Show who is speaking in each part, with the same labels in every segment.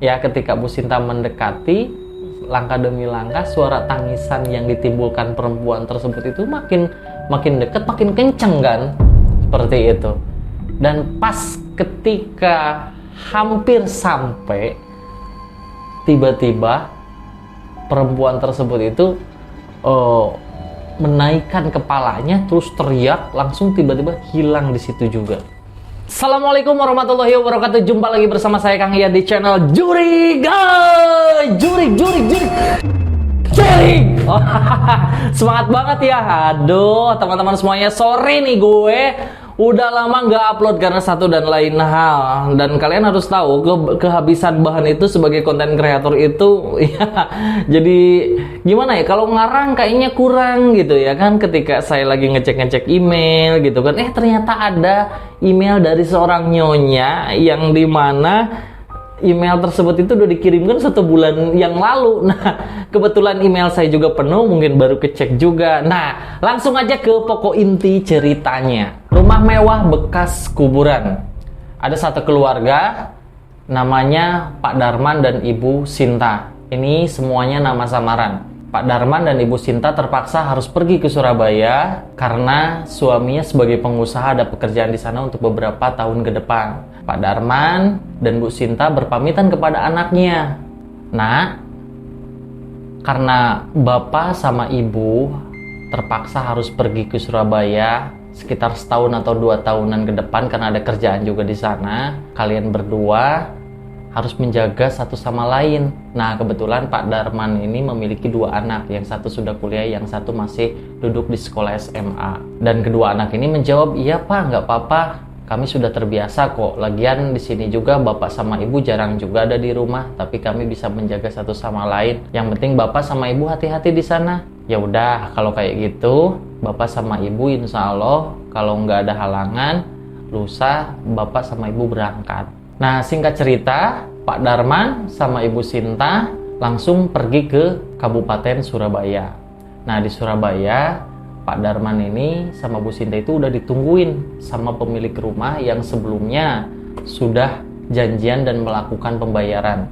Speaker 1: Ya, ketika Bu Sinta mendekati, langkah demi langkah suara tangisan yang ditimbulkan perempuan tersebut itu makin dekat, makin kenceng kan, seperti itu. Dan pas ketika hampir sampai, tiba-tiba perempuan tersebut itu menaikkan kepalanya, terus teriak, langsung tiba-tiba hilang di situ juga. Assalamualaikum warahmatullahi wabarakatuh. Jumpa lagi bersama saya Kang Iya di channel Juri Guys. Juri. Semangat banget ya. Aduh, teman-teman semuanya, sorry nih gue udah lama nggak upload karena satu dan lain hal. Dan kalian harus tahu, kehabisan bahan itu sebagai konten kreator itu ya, jadi gimana ya, kalau ngarang kayaknya kurang gitu ya kan. Ketika saya lagi ngecek email gitu kan, ternyata ada email dari seorang nyonya yang dimana email tersebut itu udah dikirimkan 1 bulan yang lalu. Nah, kebetulan email saya juga penuh, mungkin baru kecek juga. Nah, langsung aja ke pokok inti ceritanya. Rumah mewah bekas kuburan. Ada satu keluarga, namanya Pak Darman dan Ibu Sinta. Ini semuanya nama samaran. Pak Darman dan Ibu Sinta terpaksa harus pergi ke Surabaya karena suaminya sebagai pengusaha ada pekerjaan di sana untuk beberapa tahun ke depan. Pak Darman dan Bu Sinta berpamitan kepada anaknya. Nah, karena bapak sama ibu terpaksa harus pergi ke Surabaya sekitar 1 atau 2 tahunan ke depan karena ada kerjaan juga di sana, kalian berdua harus menjaga satu sama lain. Nah, kebetulan Pak Darman ini memiliki 2 anak, yang satu sudah kuliah, yang satu masih duduk di sekolah SMA. Dan kedua anak ini menjawab, "Iya Pak, nggak apa-apa, kami sudah terbiasa kok. Lagian di sini juga bapak sama ibu jarang juga ada di rumah, tapi kami bisa menjaga satu sama lain. Yang penting bapak sama ibu hati-hati di sana." Ya udah, kalau kayak gitu, bapak sama ibu insya Allah kalau nggak ada halangan, lusa bapak sama ibu berangkat. Nah, singkat cerita, Pak Darman sama Ibu Sinta langsung pergi ke Kabupaten Surabaya. Nah, di Surabaya, Pak Darman ini sama Bu Sinta itu udah ditungguin sama pemilik rumah yang sebelumnya sudah janjian dan melakukan pembayaran.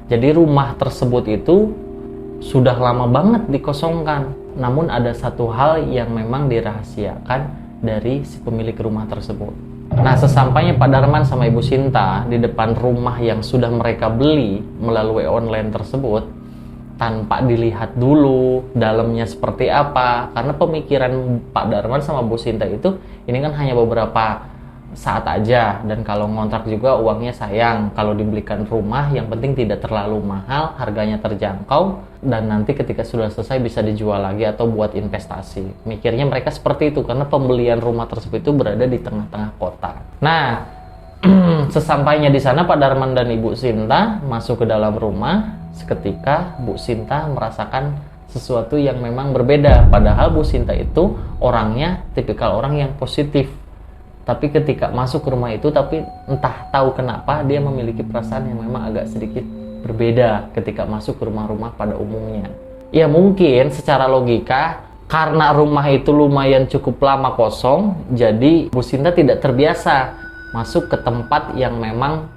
Speaker 1: Jadi rumah tersebut itu sudah lama banget dikosongkan. Namun ada satu hal yang memang dirahasiakan dari si pemilik rumah tersebut. Nah, sesampainya Pak Darman sama Ibu Sinta di depan rumah yang sudah mereka beli melalui online tersebut, tanpa dilihat dulu dalamnya seperti apa, karena pemikiran Pak Darman sama Bu Sinta itu ini kan hanya beberapa saat aja, dan kalau ngontrak juga uangnya sayang. Kalau dibelikan rumah yang penting tidak terlalu mahal, harganya terjangkau, dan nanti ketika sudah selesai bisa dijual lagi atau buat investasi. Mikirnya mereka seperti itu karena pembelian rumah tersebut itu berada di tengah-tengah kota. Nah, sesampainya di sana Pak Darman dan Ibu Sinta masuk ke dalam rumah. Seketika Bu Sinta merasakan sesuatu yang memang berbeda. Padahal Bu Sinta itu orangnya tipikal orang yang positif. Tapi ketika masuk ke rumah itu, tapi entah tahu kenapa dia memiliki perasaan yang memang agak sedikit berbeda ketika masuk ke rumah-rumah pada umumnya. Ya mungkin secara logika, karena rumah itu lumayan cukup lama kosong, jadi Bu Sinta tidak terbiasa masuk ke tempat yang memang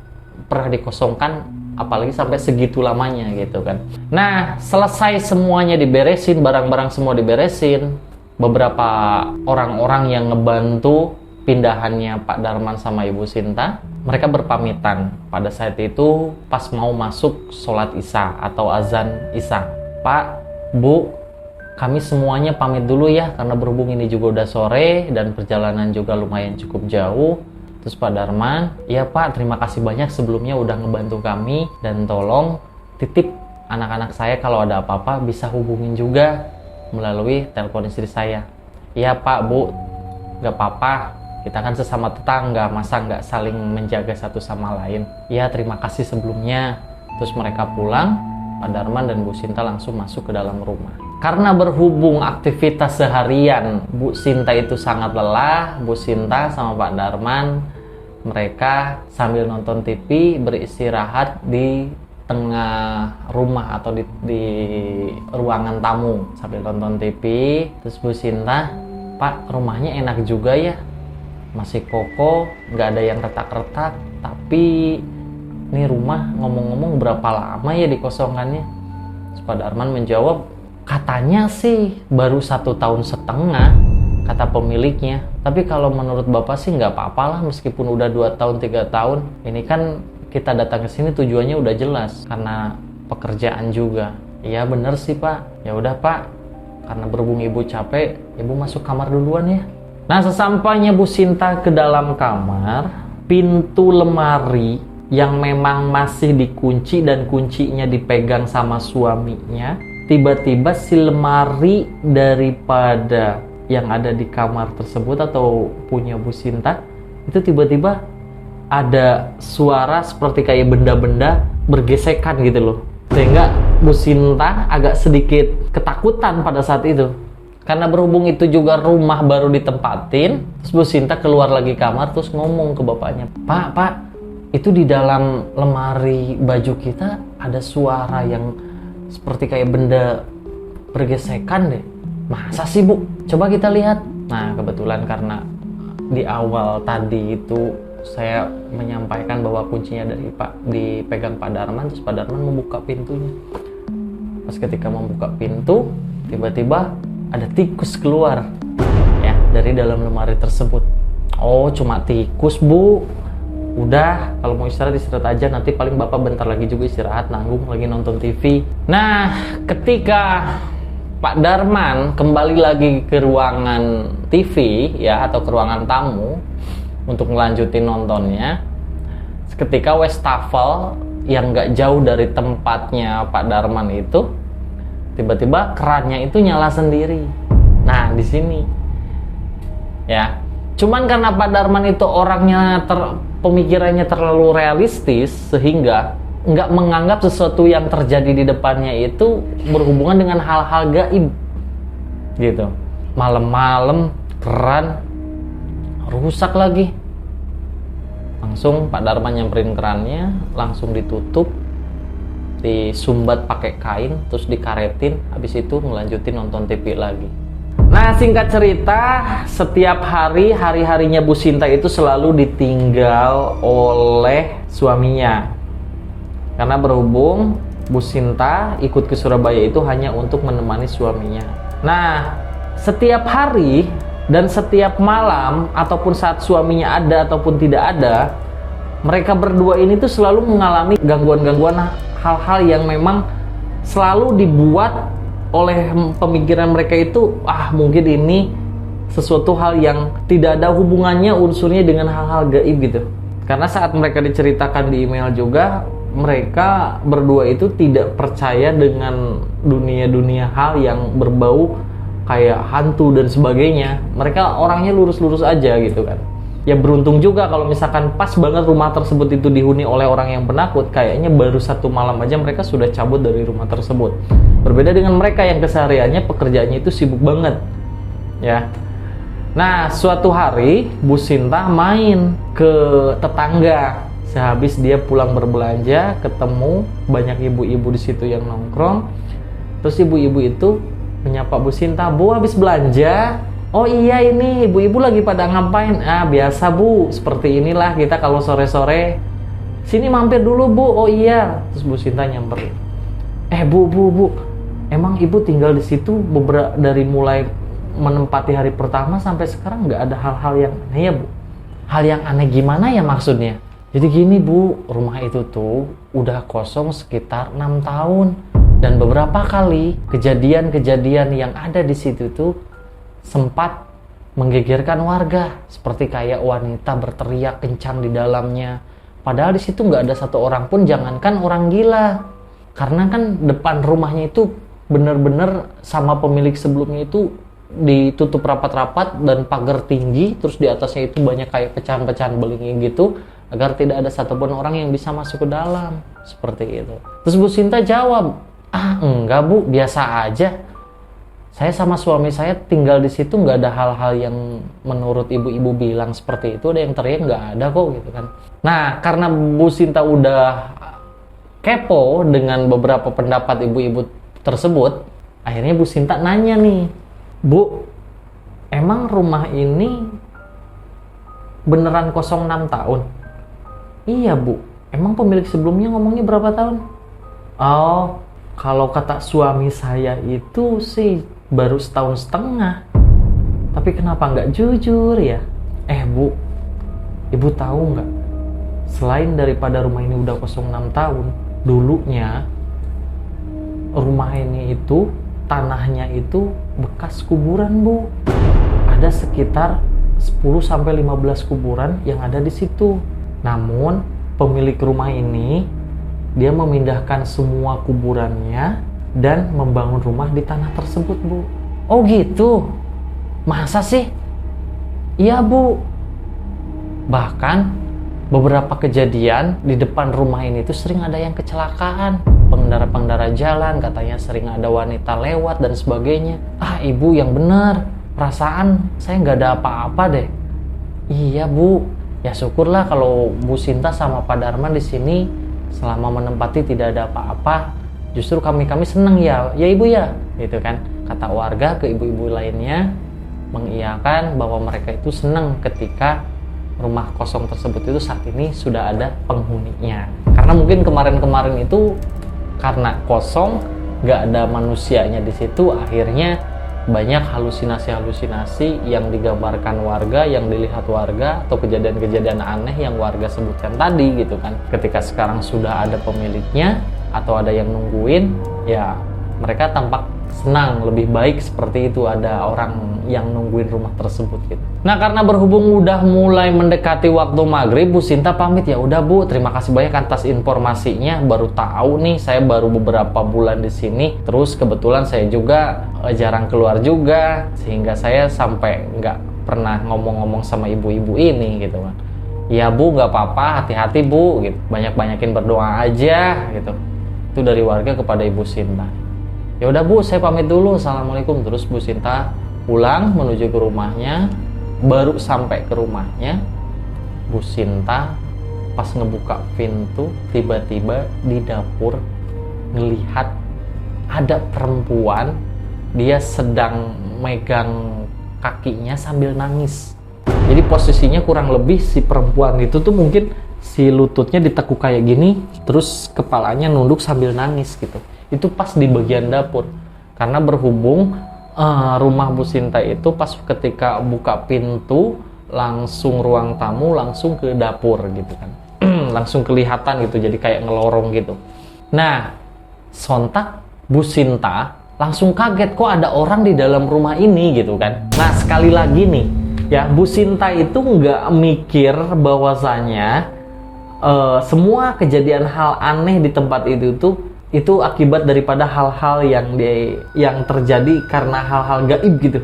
Speaker 1: pernah dikosongkan, apalagi sampai segitu lamanya gitu kan. Nah, selesai semuanya diberesin, barang-barang semua diberesin, beberapa orang-orang yang ngebantu pindahannya Pak Darman sama Ibu Sinta, mereka berpamitan. Pada saat itu pas mau masuk sholat isya atau azan isya, "Pak, Bu, kami semuanya pamit dulu ya, karena berhubung ini juga udah sore dan perjalanan juga lumayan cukup jauh." Terus Pak Darman, "Iya Pak, terima kasih banyak sebelumnya udah ngebantu kami, dan tolong titip anak-anak saya kalau ada apa-apa bisa hubungin juga melalui telepon istri saya." "Iya Pak, Bu, nggak apa-apa. Kita kan sesama tetangga, masa nggak saling menjaga satu sama lain." "Ya, terima kasih sebelumnya." Terus mereka pulang, Pak Darman dan Bu Sinta langsung masuk ke dalam rumah. Karena berhubung aktivitas seharian Bu Sinta itu sangat lelah, Bu Sinta sama Pak Darman, mereka sambil nonton TV beristirahat di tengah rumah atau di ruangan tamu sambil nonton TV. Terus Bu Sinta, "Pak, rumahnya enak juga ya, masih kokoh, nggak ada yang retak-retak, tapi ini rumah ngomong-ngomong berapa lama ya dikosongannya? Terus Pak Darman menjawab, katanya sih baru 1,5 tahun, kata pemiliknya. Tapi kalau menurut Bapak sih nggak apa-apa lah meskipun udah 2 tahun, 3 tahun. Ini kan kita datang ke sini tujuannya udah jelas, karena pekerjaan juga. Iya bener sih Pak. Ya udah Pak, karena berhubung Ibu capek, Ibu masuk kamar duluan ya. Nah, sesampainya Bu Sinta ke dalam kamar, pintu lemari yang memang masih dikunci dan kuncinya dipegang sama suaminya, tiba-tiba si lemari daripada yang ada di kamar tersebut atau punya Bu Sinta, itu tiba-tiba ada suara seperti kayak benda-benda bergesekan gitu loh. Sehingga Bu Sinta agak sedikit ketakutan pada saat itu. Karena berhubung itu juga rumah baru ditempatin, terus Bu Sinta keluar lagi kamar terus ngomong ke bapaknya, Pak, itu di dalam lemari baju kita ada suara yang seperti kayak benda bergesekan deh. Masa sih Bu? Coba kita lihat. Nah, kebetulan karena di awal tadi itu saya menyampaikan bahwa kuncinya dipegang Pak Darman, terus Pak Darman membuka pintunya. Pas ketika membuka pintu, tiba-tiba ada tikus keluar ya dari dalam lemari tersebut. Oh, cuma tikus Bu. Udah, kalau mau istirahat aja, nanti paling Bapak bentar lagi juga istirahat, nanggung lagi nonton TV. Nah, ketika Pak Darman kembali lagi ke ruangan TV ya, atau ke ruangan tamu untuk melanjutin nontonnya, ketika wastafel yang gak jauh dari tempatnya Pak Darman itu, tiba-tiba kerannya itu nyala sendiri. Nah, di sini ya, cuman karena Pak Darman itu orangnya pemikirannya terlalu realistis, sehingga nggak menganggap sesuatu yang terjadi di depannya itu berhubungan dengan hal-hal gaib gitu. Malam-malam keran rusak lagi, langsung Pak Darman nyamperin kerannya, langsung ditutup, disumbat pakai kain, terus dikaretin, habis itu ngelanjutin nonton TV lagi. Nah, singkat cerita, setiap hari-harinya Bu Sinta itu selalu ditinggal oleh suaminya. Karena berhubung Bu Sinta ikut ke Surabaya itu hanya untuk menemani suaminya. Nah, setiap hari dan setiap malam ataupun saat suaminya ada ataupun tidak ada, mereka berdua ini tuh selalu mengalami gangguan-gangguan, hal-hal yang memang selalu dibuat oleh pemikiran mereka itu, mungkin ini sesuatu hal yang tidak ada hubungannya unsurnya dengan hal-hal gaib gitu. Karena saat mereka diceritakan di email juga, mereka berdua itu tidak percaya dengan dunia-dunia hal yang berbau kayak hantu dan sebagainya. Mereka orangnya lurus-lurus aja gitu kan. Ya beruntung juga kalau misalkan pas banget rumah tersebut itu dihuni oleh orang yang penakut, kayaknya baru 1 malam aja mereka sudah cabut dari rumah tersebut. Berbeda dengan mereka yang kesehariannya pekerjaannya itu sibuk banget ya. Nah, suatu hari Bu Sinta main ke tetangga. Sehabis dia pulang berbelanja, ketemu banyak ibu-ibu di situ yang nongkrong. Terus ibu-ibu itu menyapa Bu Sinta, Bu habis belanja? Oh iya, ini ibu-ibu lagi pada ngapain? Biasa Bu, seperti inilah kita kalau sore-sore. Sini mampir dulu Bu. Oh iya. Terus Bu Sinta nyamperin. Bu, emang ibu tinggal di situ dari mulai menempati hari pertama sampai sekarang nggak ada hal-hal yang aneh ya Bu? Hal yang aneh gimana ya maksudnya? Jadi gini Bu, rumah itu tuh udah kosong sekitar 6 tahun. Dan beberapa kali kejadian-kejadian yang ada di situ tuh sempat menggegerkan warga, seperti kayak wanita berteriak kencang di dalamnya. Padahal di situ nggak ada satu orang pun, jangankan orang gila. Karena kan depan rumahnya itu bener-bener sama pemilik sebelumnya itu ditutup rapat-rapat dan pagar tinggi, terus di atasnya itu banyak kayak pecahan-pecahan beling gitu, agar tidak ada satupun orang yang bisa masuk ke dalam, seperti itu. Terus Bu Sinta jawab, enggak Bu, biasa aja. Saya sama suami saya tinggal di situ, nggak ada hal-hal yang menurut ibu-ibu bilang seperti itu. Ada yang teriak, nggak ada kok gitu kan. Nah, karena Bu Sinta udah kepo dengan beberapa pendapat ibu-ibu tersebut, akhirnya Bu Sinta nanya nih, Bu, emang rumah ini beneran kosong 6 tahun? Iya Bu, Emang pemilik sebelumnya ngomongnya berapa tahun? Oh, kalau kata suami saya itu sih baru setahun setengah. Tapi kenapa nggak jujur ya? Bu, ibu tahu nggak? Selain daripada rumah ini udah kosong 6 tahun, dulunya rumah ini itu, tanahnya itu bekas kuburan, Bu. Ada sekitar 10-15 kuburan yang ada di situ. Namun, pemilik rumah ini, dia memindahkan semua kuburannya dan membangun rumah di tanah tersebut, Bu. Oh gitu? Masa sih? Iya, Bu. Bahkan beberapa kejadian di depan rumah ini tuh sering ada yang kecelakaan. Pengendara-pengendara jalan katanya sering ada wanita lewat dan sebagainya. Ibu yang benar. Perasaan saya nggak ada apa-apa deh. Iya, Bu. Ya syukurlah kalau Bu Sinta sama Pak Darman di sini selama menempati tidak ada apa-apa. Justru kami seneng ya Ibu ya, gitu kan. Kata warga ke ibu-ibu lainnya mengiyakan bahwa mereka itu senang ketika rumah kosong tersebut itu saat ini sudah ada penghuninya. Karena mungkin kemarin-kemarin itu karena kosong, nggak ada manusianya di situ, akhirnya banyak halusinasi-halusinasi yang digambarkan warga, yang dilihat warga, atau kejadian-kejadian aneh yang warga sebutkan tadi gitu kan. Ketika sekarang sudah ada pemiliknya atau ada yang nungguin, ya mereka tampak senang, lebih baik seperti itu ada orang yang nungguin rumah tersebut gitu. Nah, karena berhubung udah mulai mendekati waktu maghrib, Bu Sinta pamit. Ya udah, Bu, terima kasih banyak atas informasinya. Baru tahu nih, saya baru beberapa bulan di sini. Terus kebetulan saya juga jarang keluar juga, sehingga saya sampai nggak pernah ngomong-ngomong sama ibu-ibu ini gitu kan. Ya Bu, nggak apa-apa, hati-hati Bu gitu. Banyak-banyakin berdoa aja gitu. Itu dari warga kepada Ibu Sinta. Ya udah Bu, saya pamit dulu. Assalamualaikum. Terus Bu Sinta pulang menuju ke rumahnya. Baru sampai ke rumahnya, Bu Sinta pas ngebuka pintu, tiba-tiba di dapur ngelihat ada perempuan, dia sedang megang kakinya sambil nangis. Jadi posisinya kurang lebih si perempuan itu tuh mungkin si lututnya ditekuk kayak gini, terus kepalanya nunduk sambil nangis gitu. Itu pas di bagian dapur. Karena berhubung rumah Bu Sinta itu pas ketika buka pintu langsung ruang tamu langsung ke dapur gitu kan. Langsung kelihatan gitu, jadi kayak ngelorong gitu. Nah, sontak Bu Sinta langsung kaget, kok ada orang di dalam rumah ini gitu kan. Nah, sekali lagi nih ya, Bu Sinta itu nggak mikir bahwasanya semua kejadian hal aneh di tempat itu akibat daripada hal-hal yang terjadi karena hal-hal gaib gitu.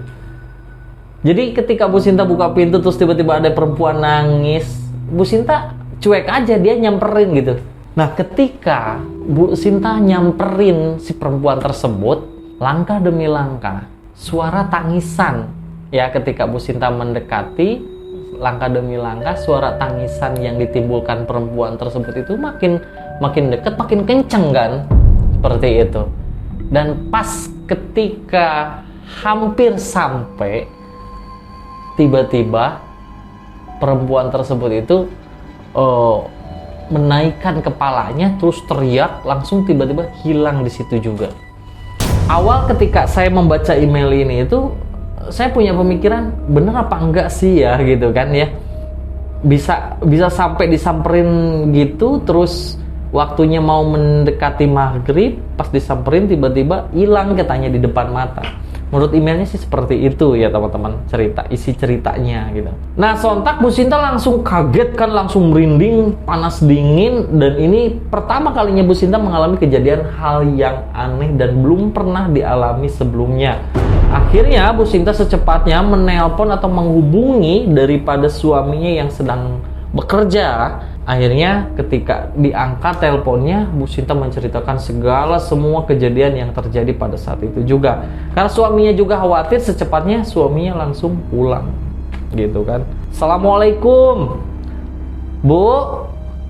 Speaker 1: Jadi ketika Bu Sinta buka pintu terus tiba-tiba ada perempuan nangis, Bu Sinta cuek aja, dia nyamperin gitu. Nah, ketika Bu Sinta nyamperin si perempuan tersebut, langkah demi langkah, suara tangisan ya, ketika Bu Sinta mendekati, langkah demi langkah suara tangisan yang ditimbulkan perempuan tersebut itu makin dekat, makin kenceng kan, seperti itu. Dan pas ketika hampir sampai, tiba-tiba perempuan tersebut itu menaikkan kepalanya, terus teriak, langsung tiba-tiba hilang di situ juga. Awal ketika saya membaca email ini itu, saya punya pemikiran, bener apa enggak sih ya gitu kan ya, bisa sampai disamperin gitu, terus waktunya mau mendekati maghrib, pas disamperin tiba-tiba hilang katanya di depan mata. Menurut emailnya sih seperti itu ya teman-teman, isi ceritanya gitu. Nah, sontak Bu Sinta langsung kaget kan, langsung merinding, panas dingin, dan ini pertama kalinya Bu Sinta mengalami kejadian hal yang aneh dan belum pernah dialami sebelumnya. Akhirnya Bu Sinta secepatnya menelpon atau menghubungi daripada suaminya yang sedang bekerja. Akhirnya ketika diangkat teleponnya, Bu Sinta menceritakan semua kejadian yang terjadi pada saat itu juga. Karena suaminya juga khawatir, secepatnya suaminya langsung pulang gitu kan. Assalamualaikum Bu.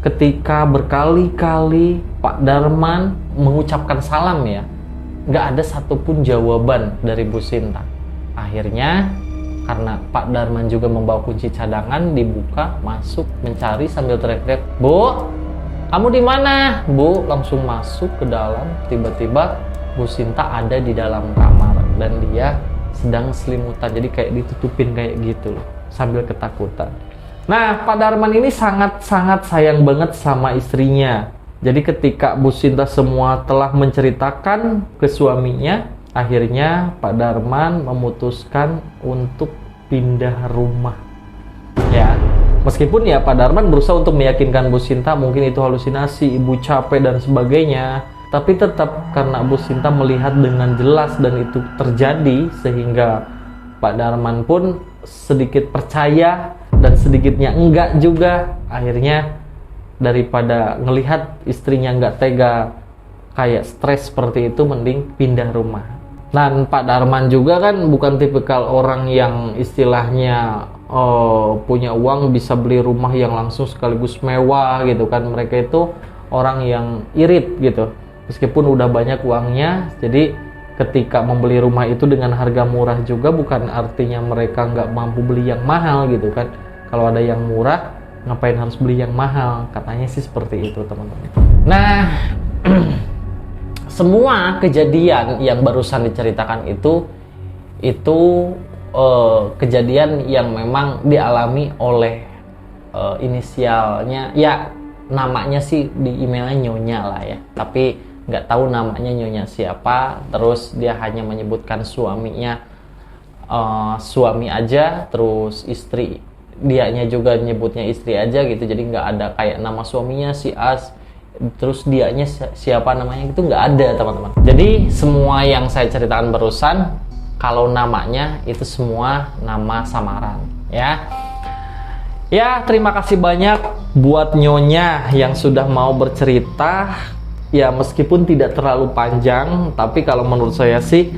Speaker 1: Ketika berkali-kali Pak Darman mengucapkan salam ya, nggak ada satupun jawaban dari Bu Sinta. Akhirnya karena Pak Darman juga membawa kunci cadangan, dibuka, masuk, mencari sambil teriak-teriak, Bu, "Kamu di mana?" Bu langsung masuk ke dalam. Tiba-tiba Bu Sinta ada di dalam kamar dan dia sedang selimutan, jadi kayak ditutupin kayak gitu loh, sambil ketakutan. Nah, Pak Darman ini sangat-sangat sayang banget sama istrinya. Jadi ketika Bu Sinta semua telah menceritakan ke suaminya, akhirnya Pak Darman memutuskan untuk pindah rumah. Ya, meskipun ya Pak Darman berusaha untuk meyakinkan Bu Sinta mungkin itu halusinasi, ibu capek dan sebagainya, tapi tetap karena Bu Sinta melihat dengan jelas dan itu terjadi, sehingga Pak Darman pun sedikit percaya dan sedikitnya enggak juga. Akhirnya daripada ngelihat istrinya nggak tega kayak stres seperti itu, mending pindah rumah. Dan Pak Darman juga kan bukan tipikal orang yang istilahnya punya uang bisa beli rumah yang langsung sekaligus mewah gitu kan. Mereka itu orang yang irit gitu, meskipun udah banyak uangnya. Jadi ketika membeli rumah itu dengan harga murah juga bukan artinya mereka nggak mampu beli yang mahal gitu kan. Kalau ada yang murah, ngapain harus beli yang mahal? Katanya sih seperti itu, teman-teman. Nah, semua kejadian yang barusan diceritakan itu kejadian yang memang dialami oleh inisialnya, ya namanya sih di emailnya Nyonya lah ya, tapi nggak tahu namanya Nyonya siapa. Terus dia hanya menyebutkan suaminya suami aja, terus istri dianya juga nyebutnya istri aja gitu. Jadi nggak ada kayak nama suaminya si As, terus dianya siapa namanya, itu nggak ada, teman-teman. Jadi semua yang saya ceritakan barusan, kalau namanya itu semua nama samaran ya. Ya, terima kasih banyak buat Nyonya yang sudah mau bercerita. Ya, meskipun tidak terlalu panjang, tapi kalau menurut saya sih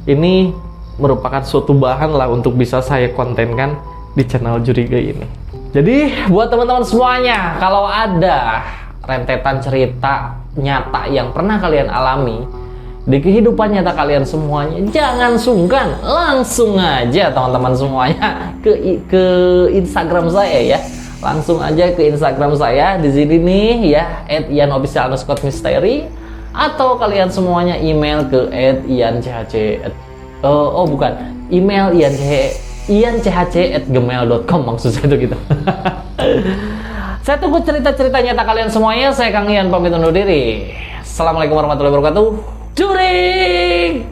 Speaker 1: ini merupakan suatu bahan lah untuk bisa saya kontenkan di channel Juriga ini. Jadi buat teman-teman semuanya, kalau ada rentetan cerita nyata yang pernah kalian alami di kehidupan nyata kalian semuanya, jangan sungkan, langsung aja teman-teman semuanya ke Instagram saya ya. Langsung aja ke Instagram saya di sini nih ya, @ianofficial_mystery, atau kalian semuanya email ke @ianchc. Email ianchc@gmail.com, maksud saya itu gitu. Saya tunggu cerita-cerita nyata kalian semuanya. Saya Kang Ian pamit undur diri. Assalamualaikum warahmatullahi wabarakatuh. Juring.